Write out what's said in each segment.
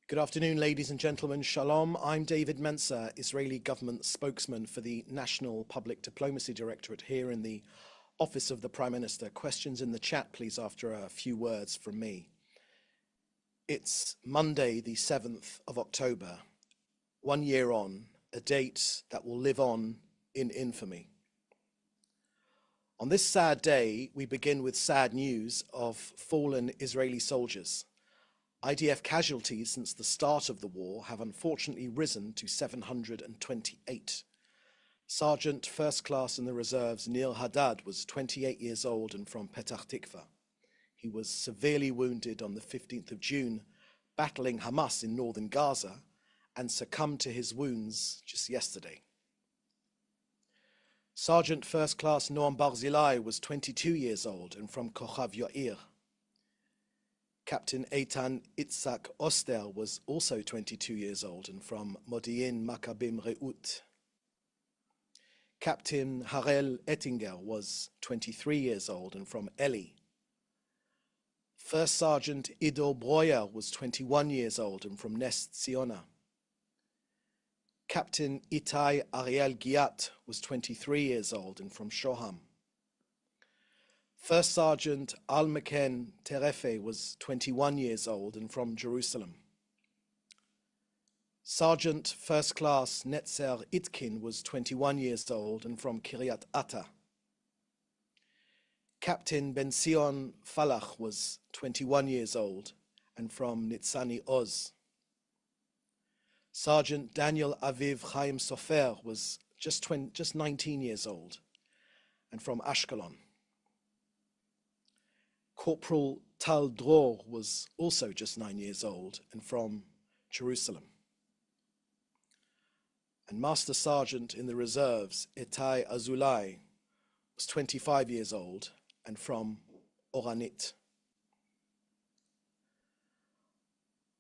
Good afternoon, ladies and gentlemen. Shalom. I'm David Mencer, Israeli government spokesman for the National Public Diplomacy Directorate here in the Office of the Prime Minister. Questions in the chat, please, after a few words from me. It's Monday, the 7th of October, 1 year on, a date that will live on in infamy. On this sad day, we begin with sad news of fallen Israeli soldiers. IDF casualties since the start of the war have unfortunately risen to 728. Sergeant First Class in the Reserves Nir Haddad was 28 years old and from Petah Tikva. He was severely wounded on the 15th of June, battling Hamas in northern Gaza, and succumbed to his wounds just yesterday. Sergeant First Class Noam Barzilai was 22 years old and from Kochav Yair. Captain Eitan Itzhak Oster was also 22 years old and from Modi'in Maccabim Re'ut. Captain Harel Ettinger was 23 years old and from Eli. First Sergeant Ido Breuer was 21 years old and from Nes Ziona. Captain Itai Ariel Giat was 23 years old and from Shoham. First Sergeant Al-Meken Terefe was 21 years old and from Jerusalem. Sergeant First Class Netzer Itkin was 21 years old and from Kiryat Atta. Captain Ben-Sion Falach was 21 years old and from Nitzani Oz. Sergeant Daniel Aviv Chaim Sofer was just 19 years old and from Ashkelon. Corporal Tal Dror was also just 9 years old and from Jerusalem. And Master Sergeant in the Reserves, Itai Azulai, was 25 years old and from Oranit.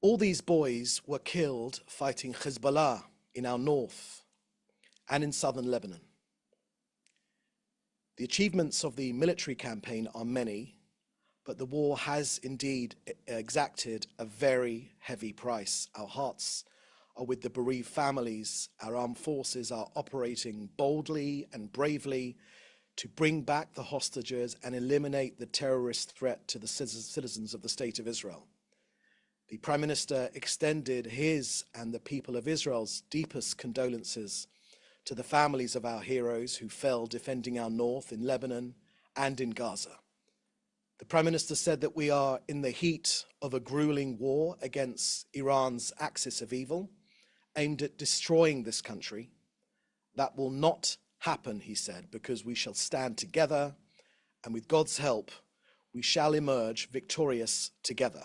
All these boys were killed fighting Hezbollah in our north and in southern Lebanon. The achievements of the military campaign are many, but the war has indeed exacted a very heavy price. Our hearts are with the bereaved families. Our armed forces are operating boldly and bravely to bring back the hostages and eliminate the terrorist threat to the citizens of the State of Israel. The Prime Minister extended his and the people of Israel's deepest condolences to the families of our heroes who fell defending our north in Lebanon and in Gaza. The Prime Minister said that we are in the heat of a grueling war against Iran's axis of evil, aimed at destroying this country. That will not happen, he said, because we shall stand together, and with God's help, we shall emerge victorious together.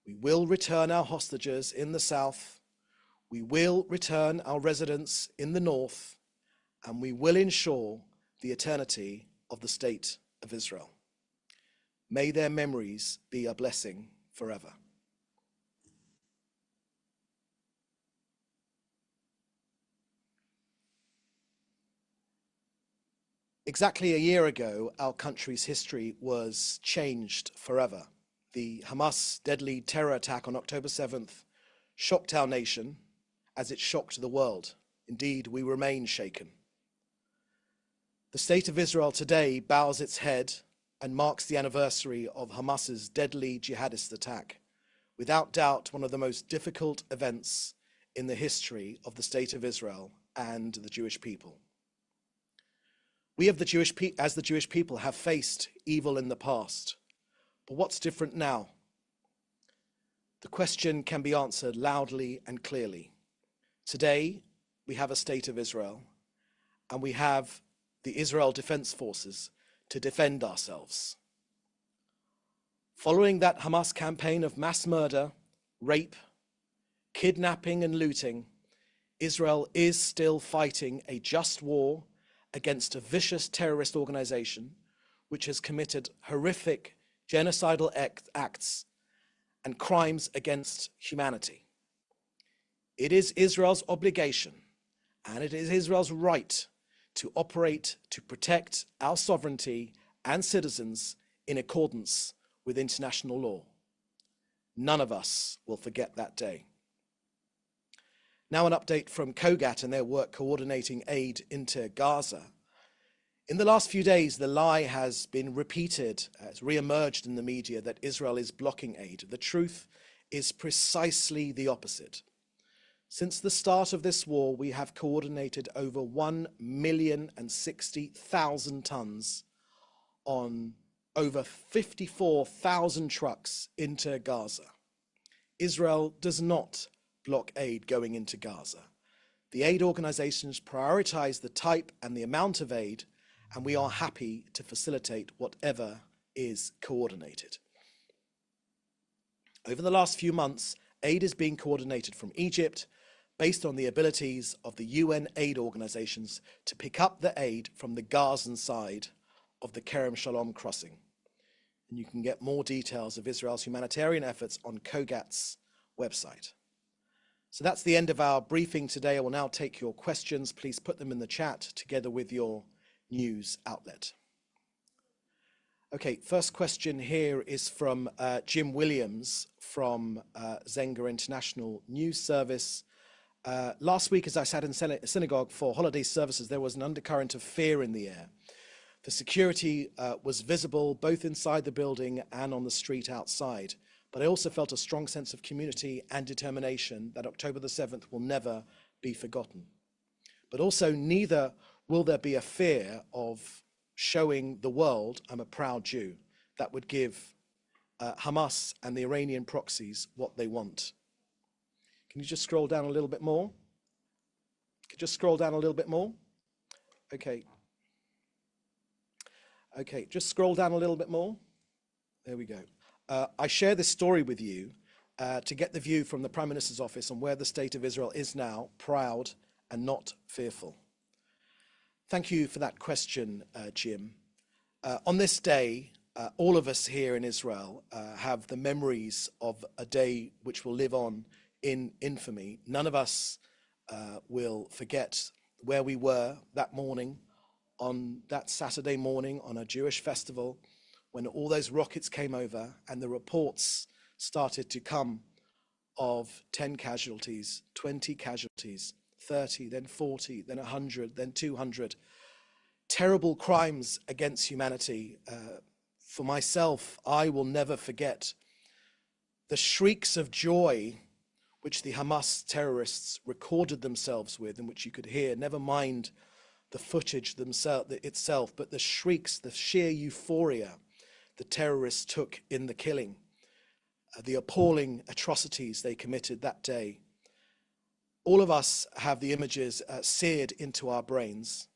We will return our hostages in the south, we will return our residents in the north, and we will ensure the eternity of the State of Israel. May their memories be a blessing forever. Exactly a year ago, our country's history was changed forever. The Hamas deadly terror attack on October 7th shocked our nation as it shocked the world. Indeed, we remain shaken. The State of Israel today bows its head and marks the anniversary of Hamas's deadly jihadist attack. Without doubt, one of the most difficult events in the history of the State of Israel and the Jewish people. We as the Jewish people have faced evil in the past, but what's different now? The question can be answered loudly and clearly. Today, we have a State of Israel, and we have the Israel Defense Forces to defend ourselves. Following that Hamas campaign of mass murder, rape, kidnapping and looting, Israel is still fighting a just war against a vicious terrorist organization which has committed horrific genocidal acts and crimes against humanity. It is Israel's obligation and it is Israel's right to operate to protect our sovereignty and citizens in accordance with international law. None of us will forget that day. Now an update from COGAT and their work coordinating aid into Gaza. In the last few days, the lie has been repeated, has re-emerged in the media that Israel is blocking aid. The truth is precisely the opposite. Since the start of this war, we have coordinated over 1,060,000 tons on over 54,000 trucks into Gaza. Israel does not block aid going into Gaza. The aid organizations prioritize the type and the amount of aid, and we are happy to facilitate whatever is coordinated. Over the last few months, aid is being coordinated from Egypt based on the abilities of the UN aid organizations to pick up the aid from the Gazan side of the Kerem Shalom crossing. And you can get more details of Israel's humanitarian efforts on COGAT's website. So that's the end of our briefing today. I will now take your questions. Please put them in the chat together with your news outlet. Okay, first question here is from Jim Williams from Zenga International News Service. Last week, as I sat in synagogue for holiday services, there was an undercurrent of fear in the air. The security was visible both inside the building and on the street outside. But I also felt a strong sense of community and determination that October the 7th will never be forgotten. But also neither will there be a fear of showing the world I'm a proud Jew. That would give Hamas and the Iranian proxies what they want. Can you just scroll down a little bit more? Could you just scroll down a little bit more? Okay. Okay, just scroll down a little bit more. There we go. I share this story with you to get the view from the Prime Minister's office on where the state of Israel is now, proud and not fearful. Thank you for that question, Jim. On this day, all of us here in Israel have the memories of a day which will live on in infamy. None of us will forget where we were that morning, on that Saturday morning on a Jewish festival, when all those rockets came over and the reports started to come of 10 casualties, 20 casualties, 30, then 40, then 100, then 200. Terrible crimes against humanity. For myself, I will never forget the shrieks of joy which the Hamas terrorists recorded themselves with, and which you could hear, never mind the footage itself, but the shrieks, the sheer euphoria the terrorists took in the killing, the appalling atrocities they committed that day. All of us have the images seared into our brains.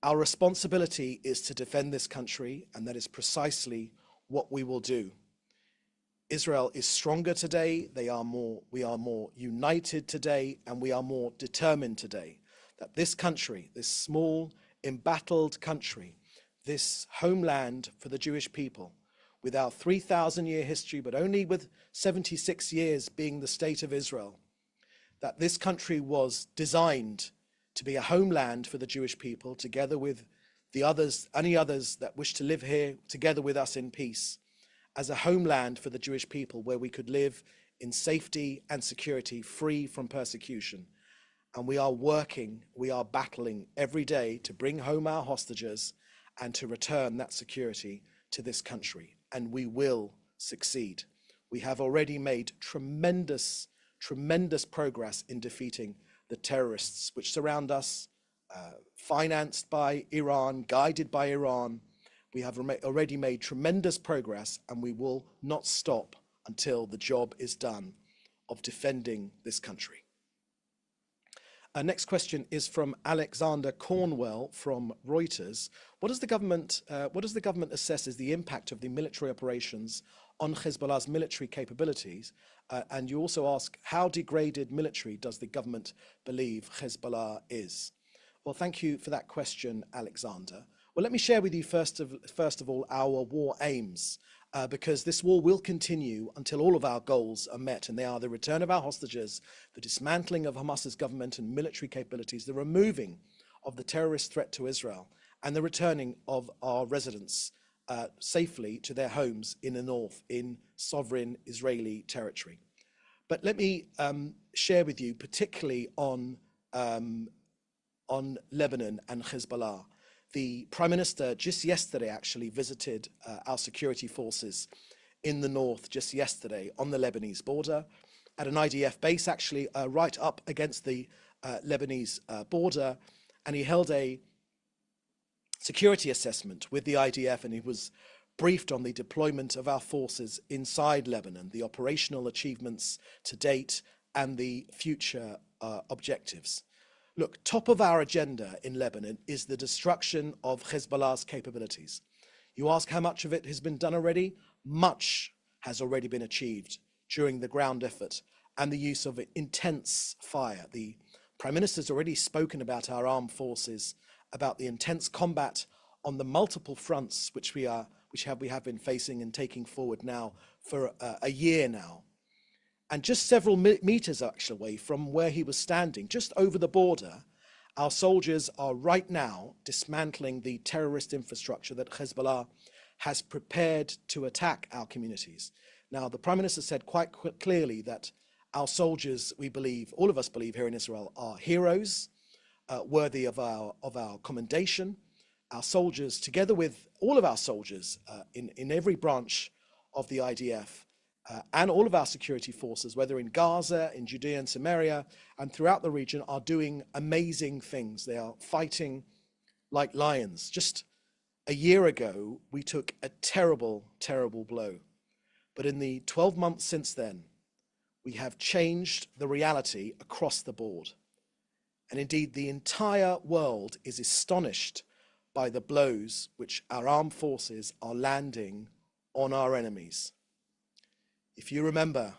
Our responsibility is to defend this country, and that is precisely what we will do. Israel is stronger today, we are more united today, and we are more determined today. That this country, this small, embattled country, this homeland for the Jewish people, with our 3,000-year history, but only with 76 years being the state of Israel, that this country was designed to be a homeland for the Jewish people, together with the others, any others that wish to live here together with us in peace, as a homeland for the Jewish people where we could live in safety and security, free from persecution. And we are working, we are battling every day to bring home our hostages and to return that security to this country. And we will succeed. We have already made tremendous progress in defeating the terrorists which surround us, financed by Iran, guided by Iran. We have already made tremendous progress, and we will not stop until the job is done of defending this country. Our next question is from Alexander Cornwell from Reuters. What does the government assess as the impact of the military operations on Hezbollah's military capabilities? And you also ask, how degraded military does the government believe Hezbollah is? Well, thank you for that question, Alexander. Well, let me share with you first of all our war aims, because this war will continue until all of our goals are met, and they are the return of our hostages, the dismantling of Hamas's government and military capabilities, the removing of the terrorist threat to Israel, and the returning of our residents safely to their homes in the north, in sovereign Israeli territory. But let me share with you, particularly on Lebanon and Hezbollah. The Prime Minister just yesterday actually visited our security forces in the north just yesterday on the Lebanese border at an IDF base, actually right up against the Lebanese border, and he held a security assessment with the IDF, and he was briefed on the deployment of our forces inside Lebanon, the operational achievements to date, and the future objectives. Look, top of our agenda in Lebanon is the destruction of Hezbollah's capabilities. You ask how much of it has been done already? Much has already been achieved during the ground effort and the use of intense fire. The Prime Minister's already spoken about our armed forces, about the intense combat on the multiple fronts which we have been facing and taking forward now for a year now. And just several meters actually away from where he was standing, just over the border, our soldiers are right now dismantling the terrorist infrastructure that Hezbollah has prepared to attack our communities. Now, the Prime Minister said quite clearly that our soldiers, we believe, all of us believe here in Israel, are heroes, worthy of our commendation. Our soldiers, together with all of our soldiers in every branch of the IDF, and all of our security forces, whether in Gaza, in Judea and Samaria, and throughout the region, are doing amazing things. They are fighting like lions. Just a year ago, we took a terrible, terrible blow. But in the 12 months since then, we have changed the reality across the board. And indeed, the entire world is astonished by the blows which our armed forces are landing on our enemies. If you remember,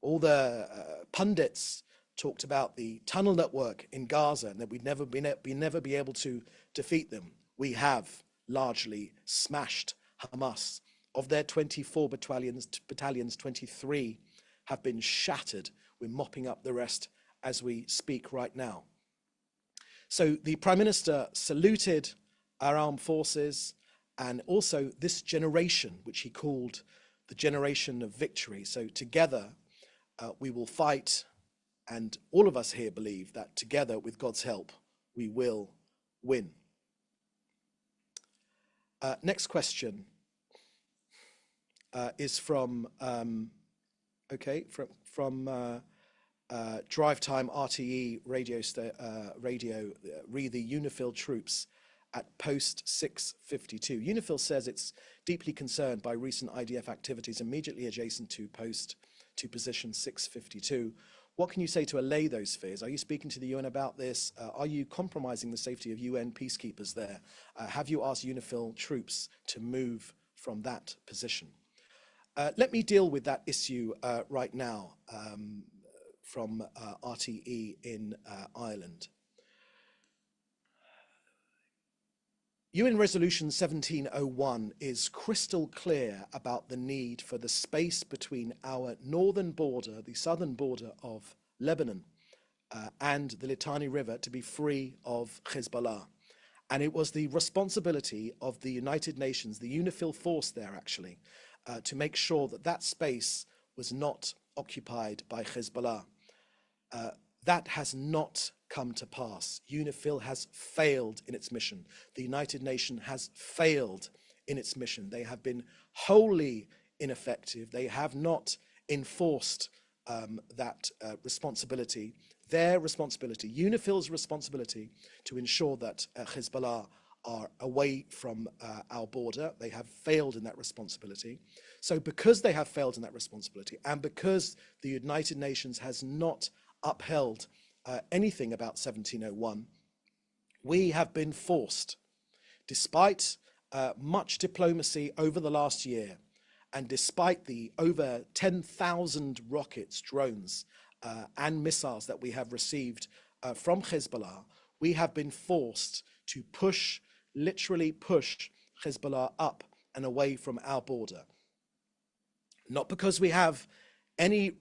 all the pundits talked about the tunnel network in Gaza and that we'd never be able to defeat them. We have largely smashed Hamas. Of their 24 battalions, 23 have been shattered. We're mopping up the rest as we speak right now. So the Prime Minister saluted our armed forces and also this generation, which he called the generation of victory. So together we will fight, and all of us here believe that together, with God's help, we will win. Next question is from Drive Time RTE radio. Read the UNIFIL troops at post 652. UNIFIL says it's deeply concerned by recent IDF activities immediately adjacent to position 652. What can you say to allay those fears? Are you speaking to the UN about this? Are you compromising the safety of UN peacekeepers there? Have you asked UNIFIL troops to move from that position? Let me deal with that issue right now from RTE in Ireland. UN Resolution 1701 is crystal clear about the need for the space between our northern border, the southern border of Lebanon, and the Litani River to be free of Hezbollah. And it was the responsibility of the United Nations, the UNIFIL force there actually, to make sure that that space was not occupied by Hezbollah. That has not come to pass. UNIFIL has failed in its mission. The United Nations has failed in its mission. They have been wholly ineffective. They have not enforced that responsibility, their responsibility, UNIFIL's responsibility to ensure that Hezbollah are away from our border. They have failed in that responsibility. So because they have failed in that responsibility, and because the United Nations has not upheld anything about 1701, we have been forced, despite much diplomacy over the last year, and despite the over 10,000 rockets, drones, and missiles that we have received from Hezbollah, we have been forced to literally push Hezbollah up and away from our border. Not because we have any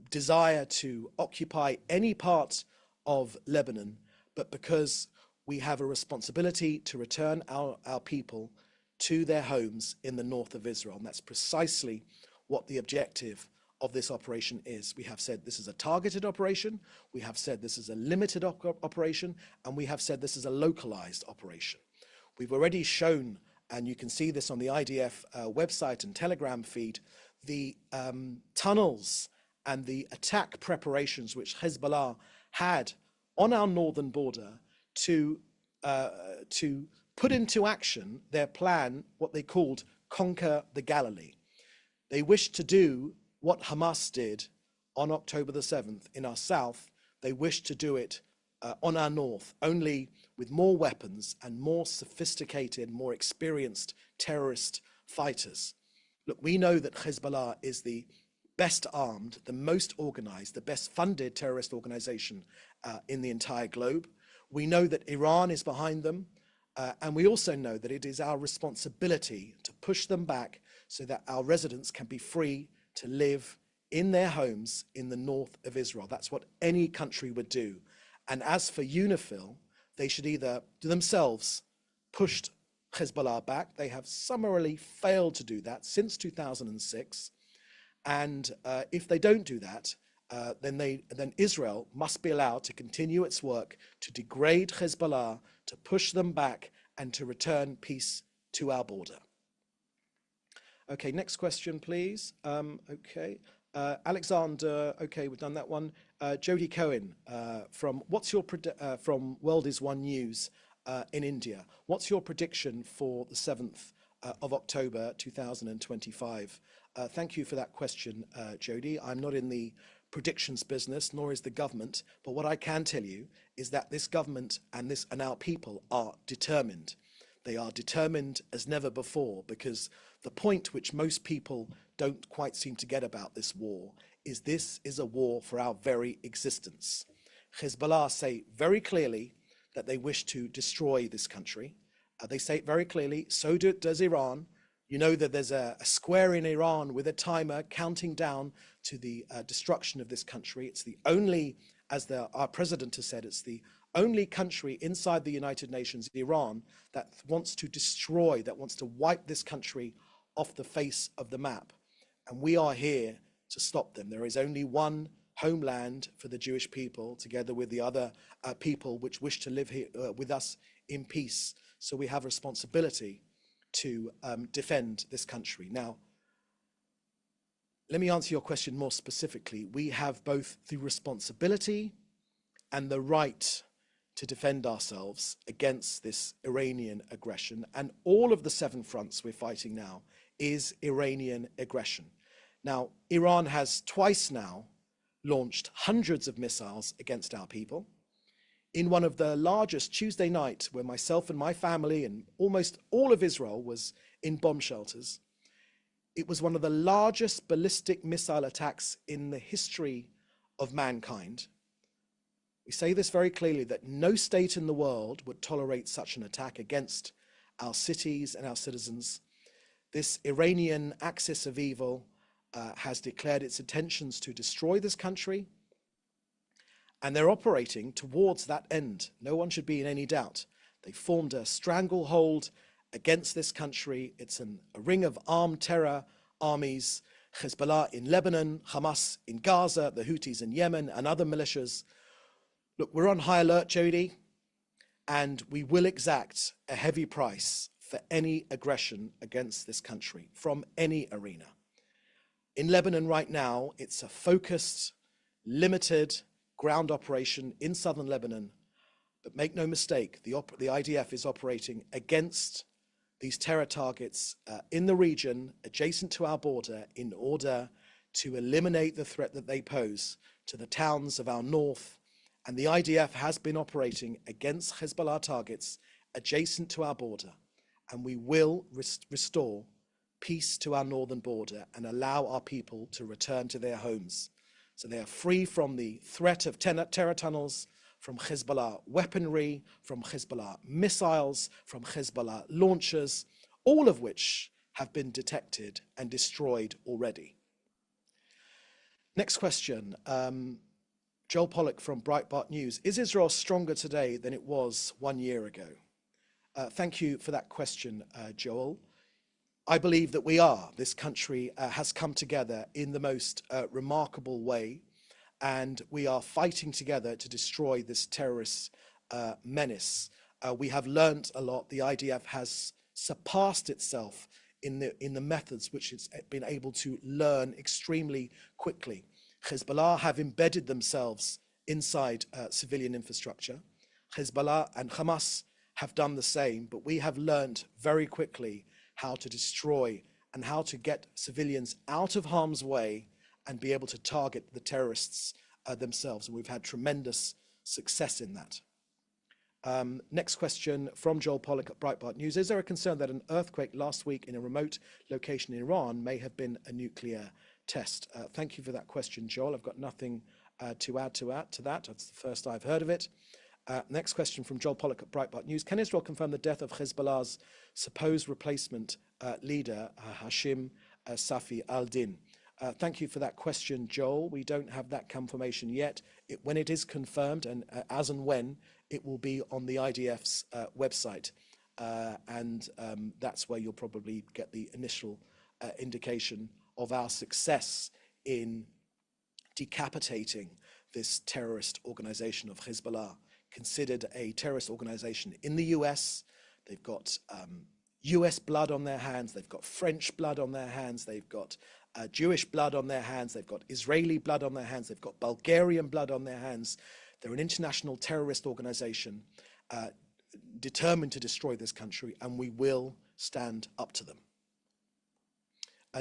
desire to occupy any part of Lebanon, but because we have a responsibility to return our people to their homes in the north of Israel. And that's precisely what the objective of this operation is. We have said this is a targeted operation, we have said this is a limited operation, and we have said this is a localized operation. We've already shown, and you can see this on the IDF website and Telegram feed, the tunnels and the attack preparations which Hezbollah had on our northern border to put into action their plan, what they called Conquer the Galilee. They wished to do what Hamas did on October the 7th in our south. They wished to do it on our north, only with more weapons and more sophisticated, more experienced terrorist fighters. Look, we know that Hezbollah is the best armed, the most organized, the best funded terrorist organization in the entire globe. We know that Iran is behind them. And we also know that it is our responsibility to push them back so that our residents can be free to live in their homes in the north of Israel. That's what any country would do. And as for UNIFIL, they should either themselves push Hezbollah back. They have summarily failed to do that since 2006. And if they don't do that, then Israel must be allowed to continue its work to degrade Hezbollah, to push them back, and to return peace to our border. Okay, next question, please. Alexander, okay, we've done that one. Jodie Cohen from from World is One News in India. What's your prediction for the 7th of October 2025? Thank you for that question, Jodie. I'm not in the predictions business, nor is the government, but what I can tell you is that this government and our people are determined. They are determined as never before, because the point which most people don't quite seem to get about this is a war for our very existence. Hezbollah say very clearly that they wish to destroy this country. They say it very clearly, so does Iran. You know that there's a square in Iran with a timer counting down to the destruction of this country. It's the only, as our president has said, it's the only country inside the United Nations, Iran, that wants to destroy, that wants to wipe this country off the face of the map. And we are here to stop them. There is only one homeland for the Jewish people, together with the other people which wish to live here with us in peace. So we have a responsibility to defend this country. Now, let me answer your question more specifically. We have both the responsibility and the right to defend ourselves against this Iranian aggression. And all of the 7 fronts we're fighting now is Iranian aggression. Now, Iran has twice now launched hundreds of missiles against our people. In one of the largest, Tuesday night, where myself and my family and almost all of Israel was in bomb shelters, it was one of the largest ballistic missile attacks in the history of mankind. We say this very clearly, that no state in the world would tolerate such an attack against our cities and our citizens. This Iranian axis of evil has declared its intentions to destroy this country, and they're operating towards that end. No one should be in any doubt. They formed a stranglehold against this country. It's a ring of armed terror armies, Hezbollah in Lebanon, Hamas in Gaza, the Houthis in Yemen, and other militias. Look, we're on high alert, Jodie, and we will exact a heavy price for any aggression against this country from any arena. In Lebanon right now, it's a focused, limited ground operation in southern Lebanon. But make no mistake, the IDF is operating against these terror targets in the region adjacent to our border in order to eliminate the threat that they pose to the towns of our north. And the IDF has been operating against Hezbollah targets adjacent to our border. And we will restore peace to our northern border and allow our people to return to their homes. So they are free from the threat of terror tunnels, from Hezbollah weaponry, from Hezbollah missiles, from Hezbollah launchers, all of which have been detected and destroyed already. Next question. Joel Pollack from Breitbart News. Is Israel stronger today than it was 1 year ago? Thank you for that question, Joel. I believe that we are. This country has come together in the most remarkable way, and we are fighting together to destroy this terrorist menace. We have learnt a lot. The IDF has surpassed itself in the methods which it's been able to learn extremely quickly. Hezbollah have embedded themselves inside civilian infrastructure. Hezbollah and Hamas have done the same, but we have learned very quickly how to destroy and how to get civilians out of harm's way and be able to target the terrorists themselves. And we've had tremendous success in that. Next question from Joel Pollack at Breitbart News. Is there a concern that an earthquake last week in a remote location in Iran may have been a nuclear test? Thank you for that question, Joel. I've got nothing to add to that. That's the first I've heard of it. Next question from Joel Pollack at Breitbart News. Can Israel confirm the death of Hezbollah's supposed replacement leader, Hashim Safi al-Din? Thank you for that question, Joel. We don't have that confirmation yet. When it is confirmed, and as and when, it will be on the IDF's website. And that's where you'll probably get the initial indication of our success in decapitating this terrorist organization of Hezbollah, considered a terrorist organization in the US. They've got US blood on their hands. They've got French blood on their hands. They've got Jewish blood on their hands. They've got Israeli blood on their hands. They've got Bulgarian blood on their hands. They're an international terrorist organization determined to destroy this country, and we will stand up to them.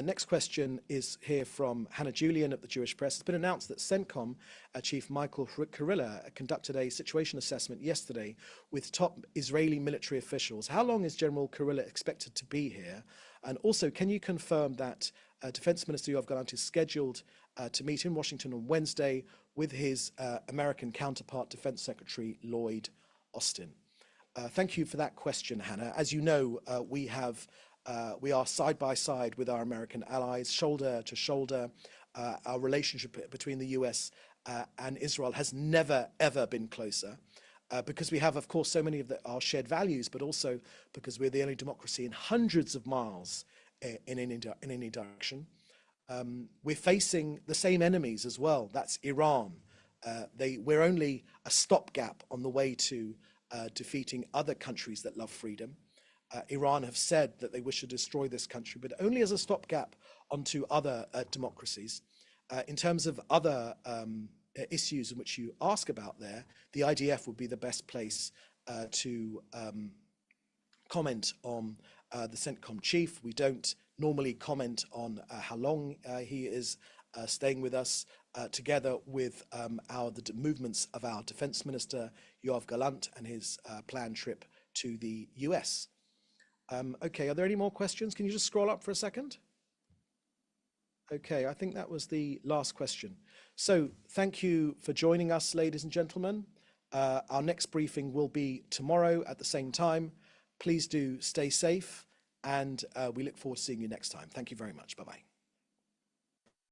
Next question is here from Hannah Julian at the Jewish Press. It's been announced that CENTCOM Chief Michael Kurilla conducted a situation assessment yesterday with top Israeli military officials. How long is General Kurilla expected to be here? And also, can you confirm that Defense Minister Yoav Gallant is scheduled to meet in Washington on Wednesday with his American counterpart, Defense Secretary Lloyd Austin? Thank you for that question, Hannah. As you know, we are side by side with our American allies, shoulder to shoulder. Our relationship between the US and Israel has never, ever been closer because we have, of course, so many of our shared values, but also because we're the only democracy in hundreds of miles in any direction. We're facing the same enemies as well. That's Iran. We're only a stopgap on the way to defeating other countries that love freedom. Iran have said that they wish to destroy this country, but only as a stopgap onto other democracies. In terms of other issues in which you ask about there, the IDF would be the best place to comment on the CENTCOM chief. We don't normally comment on how long he is staying with us, together with the movements of our Defense Minister, Yoav Gallant, and his planned trip to the US. Okay, are there any more questions? Can you just scroll up for a second? Okay, I think that was the last question. So thank you for joining us, ladies and gentlemen. Our next briefing will be tomorrow at the same time. Please do stay safe, and we look forward to seeing you next time. Thank you very much. Bye-bye.